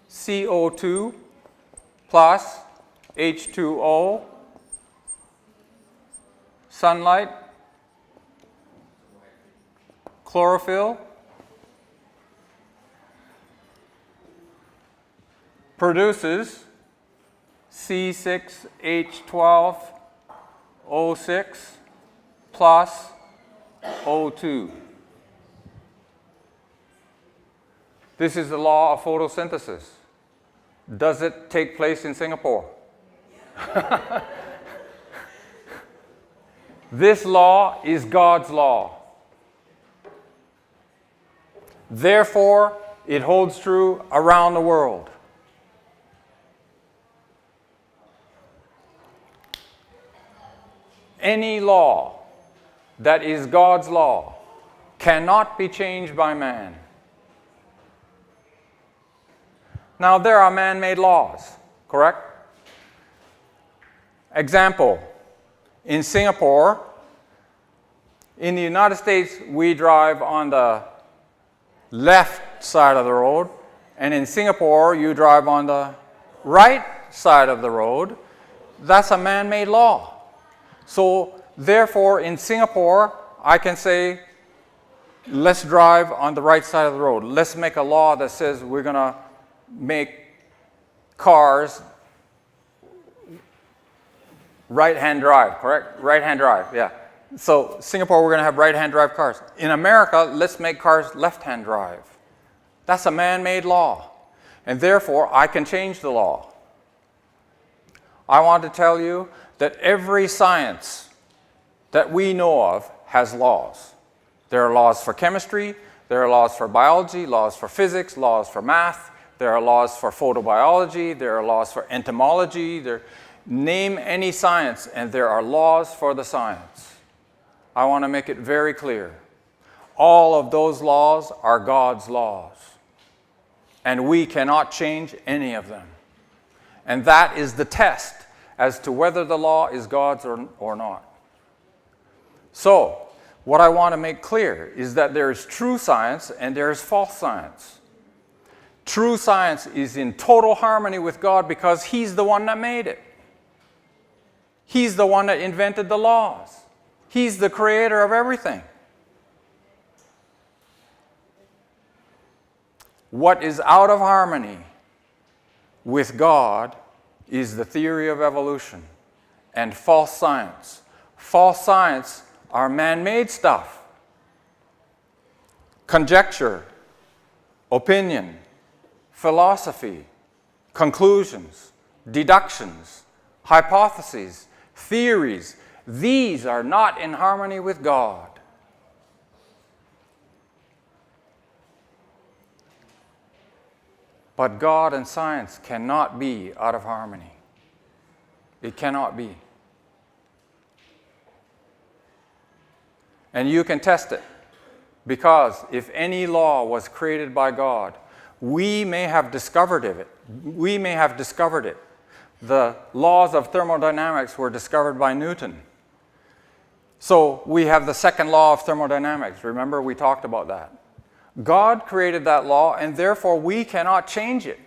CO2 plus H2O, sunlight, chlorophyll, produces C6H12O6 plus O2. This is the law of photosynthesis. Does it take place in Singapore? This law is God's law. Therefore, it holds true around the world. Any law that is God's law cannot be changed by man. Now, there are man-made laws, correct? Example, in Singapore, in the United States, we drive on the left side of the road, and in Singapore, you drive on the right side of the road. That's a man-made law. So, therefore, in Singapore, I can say, let's drive on the right side of the road. Let's make a law that says we're going to make cars right-hand drive, correct? Right-hand drive, yeah. So Singapore, we're going to have right-hand drive cars. In America, let's make cars left-hand drive. That's a man-made law. And therefore, I can change the law. I want to tell you that every science that we know of has laws. There are laws for chemistry, there are laws for biology, laws for physics, laws for math, there are laws for photobiology, there are laws for entomology, name any science and there are laws for the science. I want to make it very clear. All of those laws are God's laws. And we cannot change any of them. And that is the test as to whether the law is God's or not. So, what I want to make clear is that there is true science and there is false science. True science is in total harmony with God because He's the one that made it. He's the one that invented the laws. He's the creator of everything. What is out of harmony with God is the theory of evolution and false science. False science are man-made stuff. Conjecture, opinion, philosophy, conclusions, deductions, hypotheses, theories. These are not in harmony with God. But God and science cannot be out of harmony. It cannot be. And you can test it. Because if any law was created by God, we may have discovered it. We may have discovered it. The laws of thermodynamics were discovered by Newton. So we have the second law of thermodynamics. Remember, we talked about that. God created that law, and therefore we cannot change it.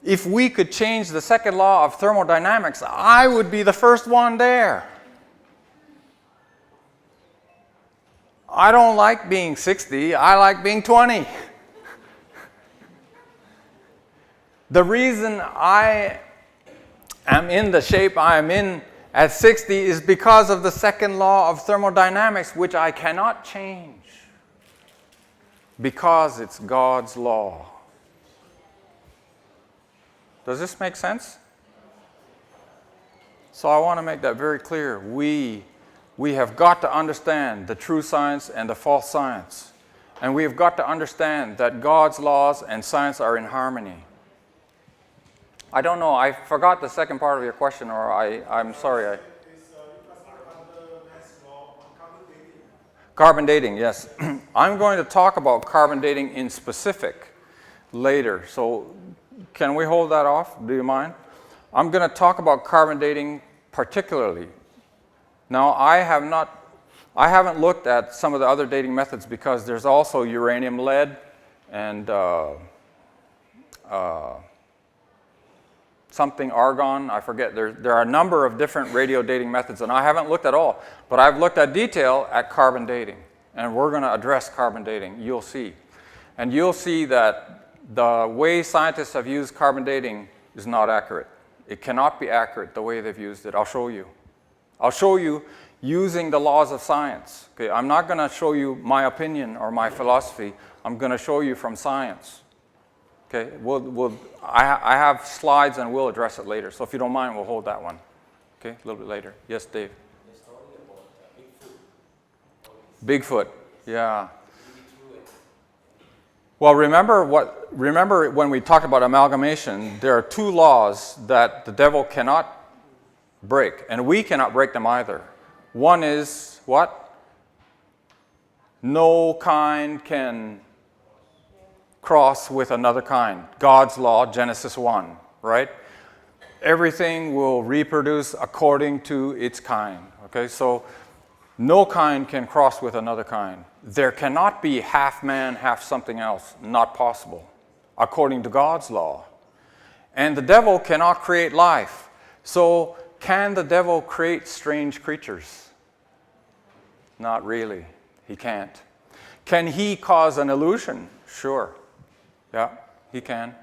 If we could change the second law of thermodynamics, I would be the first one there. I don't like being 60, I like being 20. The reason I am in the shape I am in at 60 is because of the second law of thermodynamics, which I cannot change. Because it's God's law. Does this make sense? So I want to make that very clear. We have got to understand the true science and the false science. And we have got to understand that God's laws and science are in harmony. I don't know, I forgot the second part of your question, or I'm sorry. Carbon dating, yes. I'm going to talk about carbon dating in specific later. So can we hold that off? Do you mind? I'm going to talk about carbon dating particularly. Now, I haven't looked at some of the other dating methods because there's also uranium lead and something argon, I forget. There are a number of different radio dating methods, and I haven't looked at all. But I've looked at detail at carbon dating, and we're going to address carbon dating, you'll see. And you'll see that the way scientists have used carbon dating is not accurate. It cannot be accurate the way they've used it. I'll show you. I'll show you using the laws of science. Okay, I'm not going to show you my opinion or my philosophy. I'm going to show you from science. Okay, I have slides and we'll address it later. So if you don't mind, we'll hold that one. Okay, a little bit later. Yes, Dave? The story about Bigfoot. Bigfoot, yeah. Well, remember when we talked about amalgamation, there are two laws that the devil cannot break, and we cannot break them either. One is what? No kind can cross with another kind. God's law, Genesis 1, right? everything will reproduce according to its kind. Okay, so no kind can cross with another kind. There cannot be half man, half something else. Not possible, according to God's law. And the devil cannot create life. So can the devil create strange creatures? Not really. He can't. Can he cause an illusion? Sure. Yeah, he can.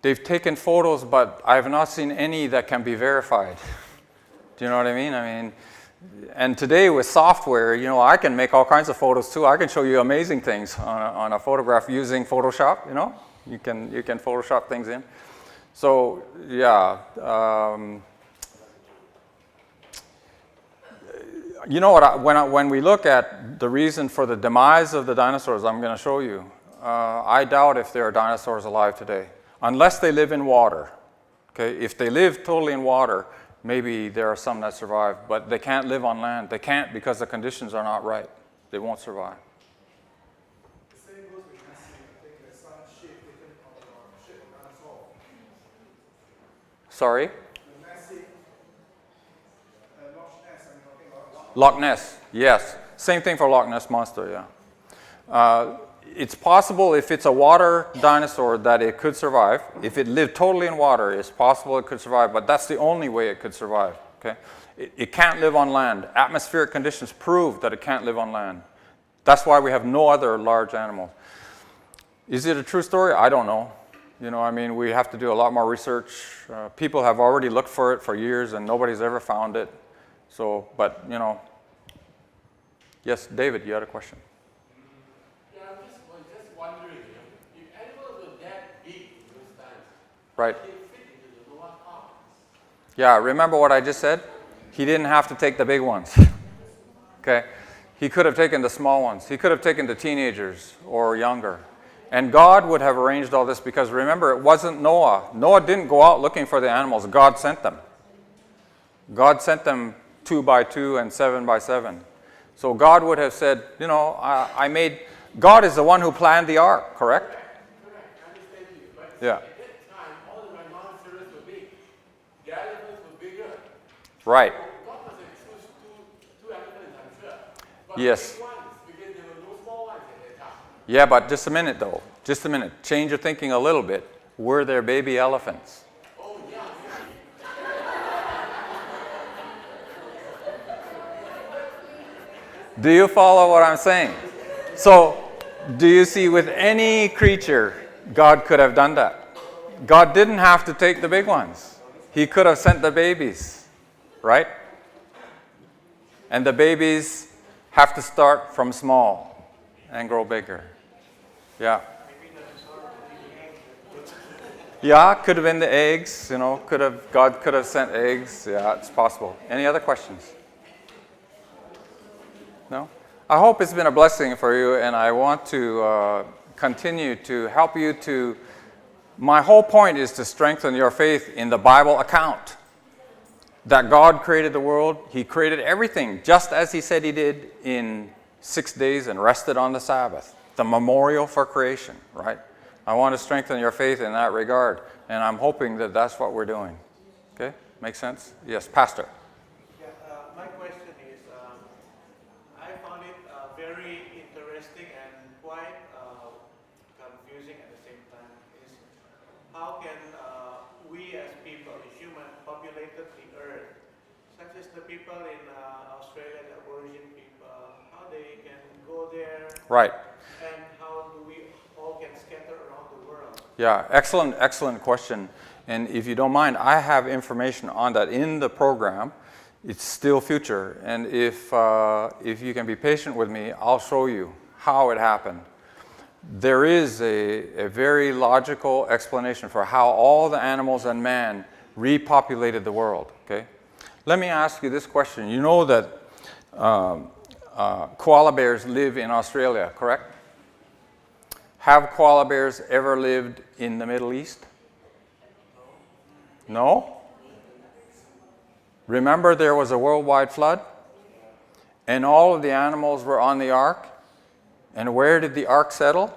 They've taken photos, but I have not seen any that can be verified. Do you know what I mean? And today with software, I can make all kinds of photos too. I can show you amazing things on a photograph using Photoshop. You can Photoshop things in. So yeah, you know what? When we look at the reason for the demise of the dinosaurs, I'm going to show you. I doubt if there are dinosaurs alive today, unless they live in water. Okay, if they live totally in water, maybe there are some that survive, but they can't live on land. They can't because the conditions are not right. They won't survive. The same goes with Nessie. I think there's some shape taken of shape of dinosaur. Sorry? The Nessie, Loch Ness, I'm talking about. Loch Ness, yes. Same thing for Loch Ness Monster, yeah. It's possible if it's a water dinosaur that it could survive. If it lived totally in water, it's possible it could survive, but that's the only way it could survive, okay? It can't live on land. Atmospheric conditions prove that it can't live on land. That's why we have no other large animals. Is it a true story? I don't know. We have to do a lot more research. People have already looked for it for years and nobody's ever found it. So, but, Yes, David, you had a question. Right. Yeah, remember what I just said? He didn't have to take the big ones. Okay? He could have taken the small ones. He could have taken the teenagers or younger. And God would have arranged all this because remember, it wasn't Noah. Noah didn't go out looking for the animals. God sent them. God sent them 2 by 2 and 7 by 7. So God would have said, God is the one who planned the ark, correct? Correct. I understand you. But Yeah. at that time, all the rhinoceros were big. The elephants were bigger. Right. God must have chosen two elephants, I'm sure. But Yes. big ones, because there were no small ones at that time. Yeah, but just a minute though. Just a minute. Change your thinking a little bit. Were there baby elephants? Oh, yeah. Do you follow what I'm saying? So, do you see with any creature, God could have done that? God didn't have to take the big ones. He could have sent the babies, right? And the babies have to start from small and grow bigger. Yeah. Yeah, could have been the eggs, God could have sent eggs. Yeah, it's possible. Any other questions? No? I hope it's been a blessing for you, and I want to continue to help you to. My whole point is to strengthen your faith in the Bible account that God created the world. He created everything just as He said He did in 6 days and rested on the Sabbath. The memorial for creation, right? I want to strengthen your faith in that regard, and I'm hoping that that's what we're doing. Okay? Make sense? Yes, Pastor. Yeah, my question is, I found it very interesting and quite confusing at the same time. Is how can we as people, human, populated the earth, such as the people in Australia, the Aborigine people, how they can go there, Right. and how do we all can scatter around the world? Yeah, excellent question. And if you don't mind, I have information on that in the program. It's still future. And if you can be patient with me, I'll show you how it happened. There is a very logical explanation for how all the animals and man repopulated the world. Okay? Let me ask you this question. You know that koala bears live in Australia, correct? Have koala bears ever lived in the Middle East? No? Remember there was a worldwide flood? And all of the animals were on the ark? And where did the ark settle?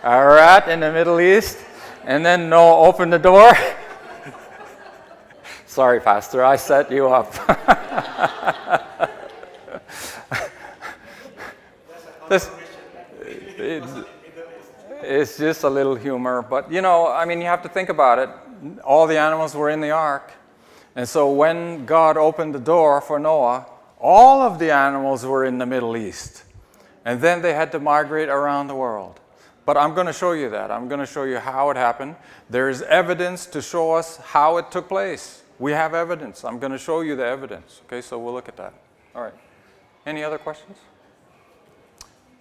a rat in the Middle East, and then Noah opened the door. Sorry, Pastor, I set you up. This, it's just a little humor, but you know, I mean, you have to think about it. All the animals were in the ark, and so when God opened the door for Noah, all of the animals were in the Middle East, and then they had to migrate around the world. But I'm going to show you that. I'm going to show you how it happened. There is evidence to show us how it took place. We have evidence. I'm going to show you the evidence. Okay, so we'll look at that. All right. Any other questions?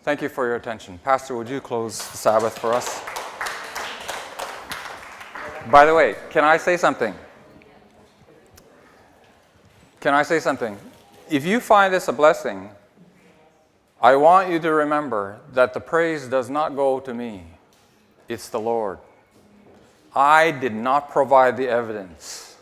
Thank you for your attention. Pastor, would you close the Sabbath for us? By the way, can I say something? Can I say something? If you find this a blessing, I want you to remember that the praise does not go to me. It's the Lord. I did not provide the evidence.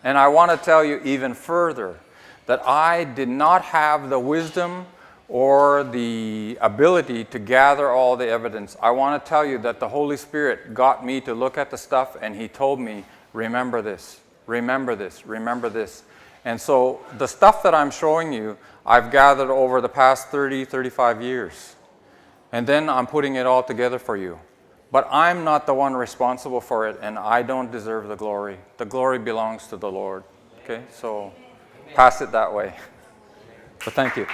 And I want to tell you even further that I did not have the wisdom or the ability to gather all the evidence. I want to tell you that the Holy Spirit got me to look at the stuff, and He told me, remember this, remember this, remember this. And so the stuff that I'm showing you, I've gathered over the past 30, 35 years. And then I'm putting it all together for you. But I'm not the one responsible for it, and I don't deserve the glory. The glory belongs to the Lord. Okay, so pass it that way. But thank you.